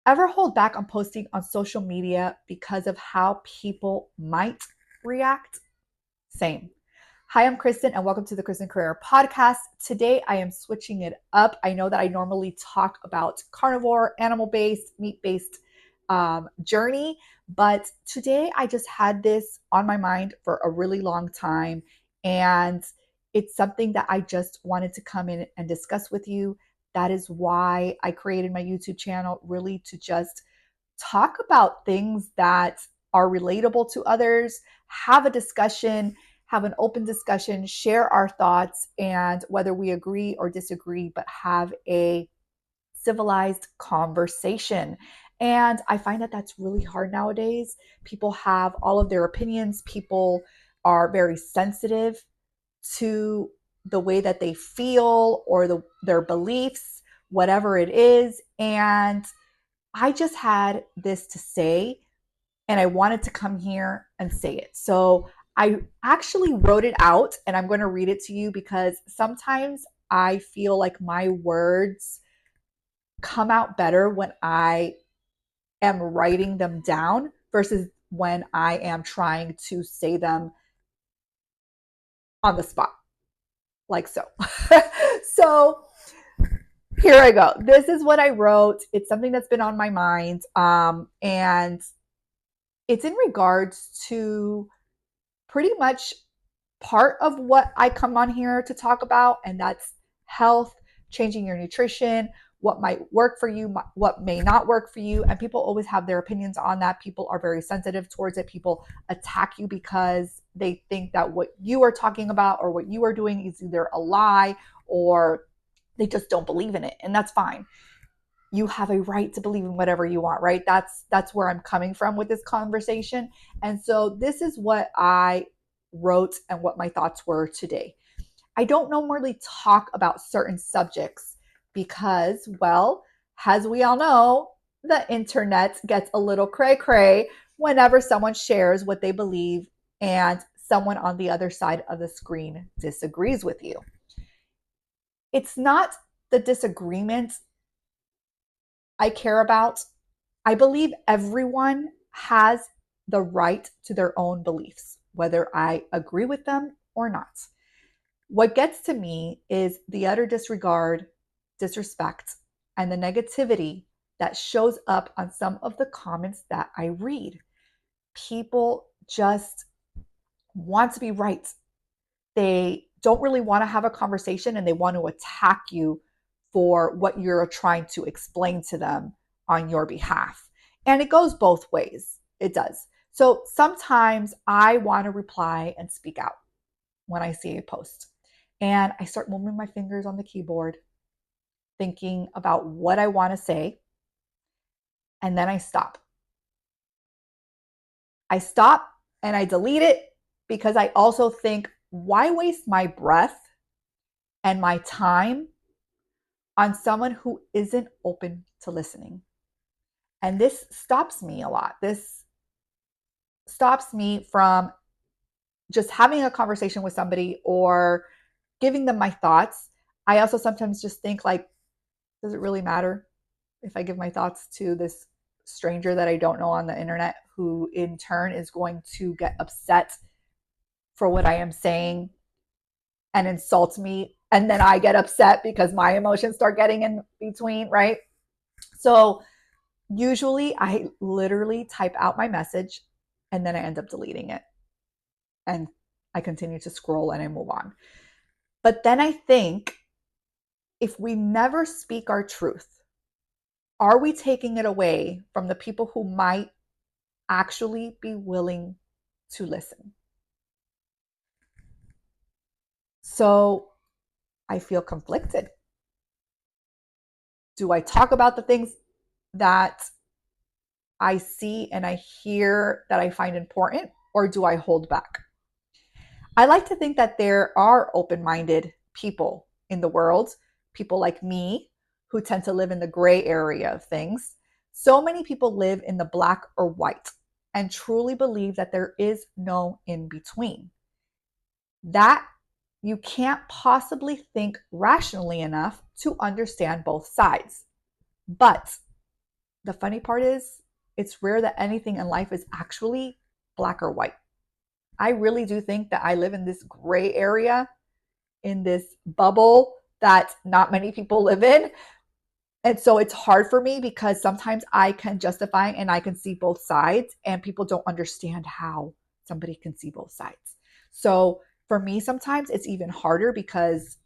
Ever hold back on posting on social media because of how people might react? Same. Hi, I'm Kristin, and welcome to the Kristin Carrera podcast. Today, I am switching it up. I know that I normally talk about carnivore, animal based, meat based journey, but today I just had this on my mind for a really long time. And it's something that I just wanted to come in and discuss with you. That is why I created my YouTube channel, really to just talk about things that are relatable to others, have a discussion, have an open discussion, share our thoughts, and whether we agree or disagree, but have a civilized conversation. And I find that that's really hard nowadays. People have all of their opinions, people are very sensitive to the way that they feel or their beliefs, whatever it is. And I just had this to say, and I wanted to come here and say it. So I actually wrote it out, and I'm going to read it to you because sometimes I feel like my words come out better when I am writing them down versus when I am trying to say them on the spot, like so. So here I go. This is what I wrote. It's something that's been on my mind. And it's in regards to pretty much part of what I come on here to talk about, and that's health, changing your nutrition, what might work for you, what may not work for you. And people always have their opinions on that. People are very sensitive towards it. People attack you because they think that what you are talking about or what you are doing is either a lie or they just don't believe in it. And that's fine. You have a right to believe in whatever you want, right? That's where I'm coming from with this conversation. And so this is what I wrote and what my thoughts were today. I don't normally talk about certain subjects because, well, as we all know, the internet gets a little cray cray whenever someone shares what they believe and someone on the other side of the screen disagrees with you. It's not the disagreement I care about. I believe everyone has the right to their own beliefs, whether I agree with them or not. What gets to me is the utter disregard, disrespect, and the negativity that shows up on some of the comments that I read. People just want to be right. They don't really want to have a conversation and they want to attack you for what you're trying to explain to them on your behalf. And it goes both ways. It does. So sometimes I want to reply and speak out when I see a post. And I start moving my fingers on the keyboard, thinking about what I want to say. And then I stop. I stop and I delete it because I also think, why waste my breath and my time on someone who isn't open to listening? And this stops me a lot. This stops me from just having a conversation with somebody or giving them my thoughts. I also sometimes just think, like, does it really matter if I give my thoughts to this stranger that I don't know on the internet, who in turn is going to get upset for what I am saying and insult me, and then I get upset because my emotions start getting in between, right? So usually I literally type out my message and then I end up deleting it, and I continue to scroll and I move on. But then I think, if we never speak our truth, are we taking it away from the people who might actually be willing to listen? So I feel conflicted. Do I talk about the things that I see and I hear that I find important, or do I hold back? I like to think that there are open minded people in the world, people like me who tend to live in the gray area of things. So many people live in the black or white and truly believe that there is no in between. That you can't possibly think rationally enough to understand both sides. But the funny part is, it's rare that anything in life is actually black or white. I really do think that I live in this gray area, in this bubble that not many people live in. And so it's hard for me because sometimes I can justify and I can see both sides, and people don't understand how somebody can see both sides. So for me, sometimes it's even harder because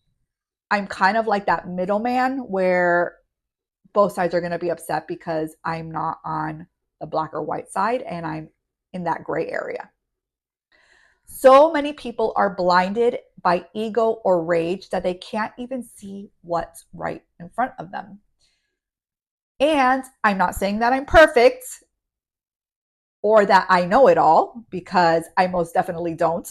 I'm kind of like that middleman where both sides are going to be upset because I'm not on the black or white side and I'm in that gray area. So many people are blinded by ego or rage that they can't even see what's right in front of them. And I'm not saying that I'm perfect or that I know it all, because I most definitely don't.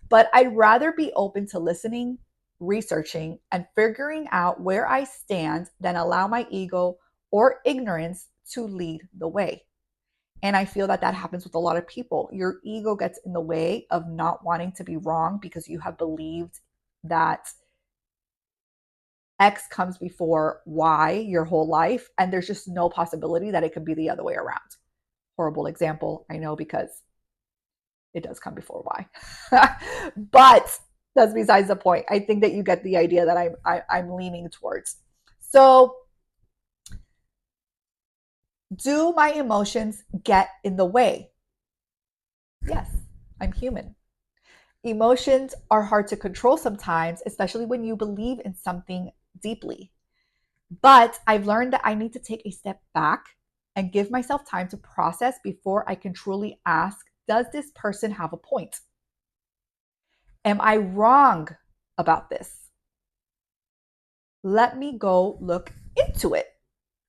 But I'd rather be open to listening, researching, and figuring out where I stand than allow my ego or ignorance to lead the way. And I feel that that happens with a lot of people. Your ego gets in the way of not wanting to be wrong because you have believed that X comes before Y your whole life, and there's just no possibility that it could be the other way around. Horrible example, I know, because it does come before Y. But that's besides the point. I think that you get the idea that I'm leaning towards. So, do my emotions get in the way? Yes, I'm human. Emotions are hard to control sometimes, especially when you believe in something deeply. But I've learned that I need to take a step back and give myself time to process before I can truly ask, does this person have a point? Am I wrong about this? Let me go look into it.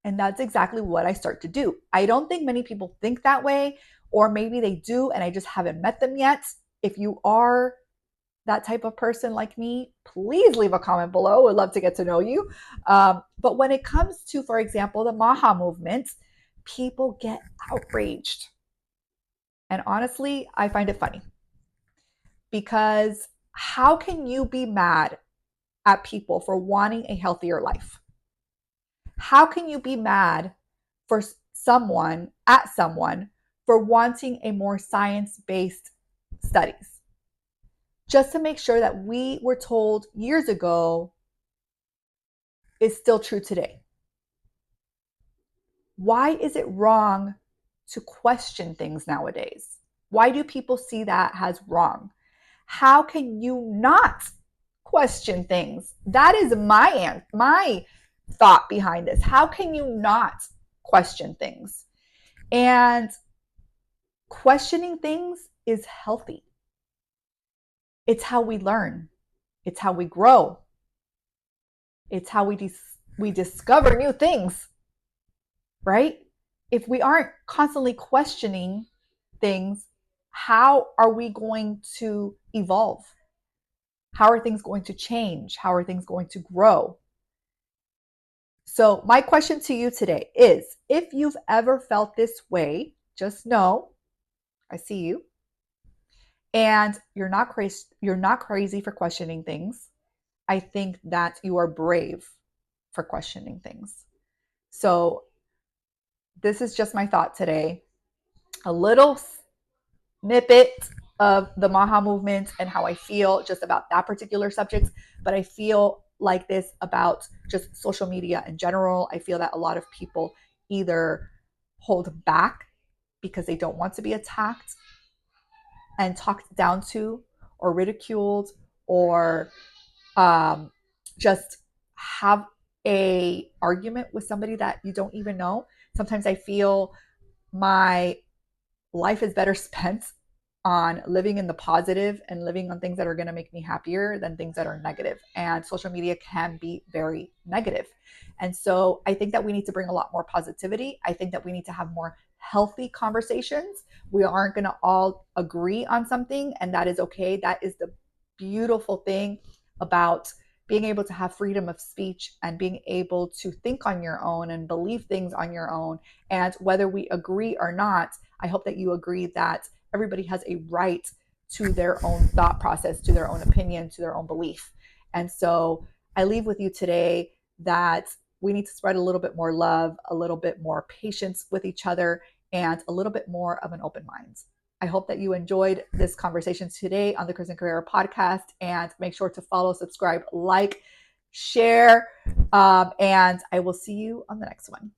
And that's exactly what I start to do. I don't think many people think that way, or maybe they do and I just haven't met them yet. If you are that type of person like me, please leave a comment below. I'd love to get to know you. But when it comes to, for example, the MAHA movement, people get outraged. And honestly, I find it funny, because how can you be mad at people for wanting a healthier life? How can you be mad for someone for wanting a more science-based studies? Just to make sure that we were told years ago is still true today. Why is it wrong to question things nowadays? Why do people see that as wrong? How can you not question things? That is my thought behind this. How can you not question things? And questioning things is healthy. It's how we learn. It's how we grow. It's how we discover new things, right? If we aren't constantly questioning things, how are we going to evolve? How are things going to change? How are things going to grow? So, my question to you today is, if you've ever felt this way, just know I see you. And you're not crazy for questioning things. I think that you are brave for questioning things. So, this is just my thought today. A little snippet of the MAHA movement and how I feel just about that particular subject, but I feel like this about just social media in general. I feel that a lot of people either hold back because they don't want to be attacked and talked down to or ridiculed, or just have a argument with somebody that you don't even know. Sometimes I feel my life is better spent on living in the positive and living on things that are going to make me happier than things that are negative. And social media can be very negative. And so I think that we need to bring a lot more positivity. I think that we need to have more healthy conversations. We aren't going to all agree on something, and that is okay. That is the beautiful thing about being able to have freedom of speech and being able to think on your own and believe things on your own. And whether we agree or not, I hope that you agree that everybody has a right to their own thought process, to their own opinion, to their own belief. And so I leave with you today that we need to spread a little bit more love, a little bit more patience with each other, and a little bit more of an open mind. I hope that you enjoyed this conversation today on the Kristin Carrera podcast, and make sure to follow, subscribe, like, share, and I will see you on the next one.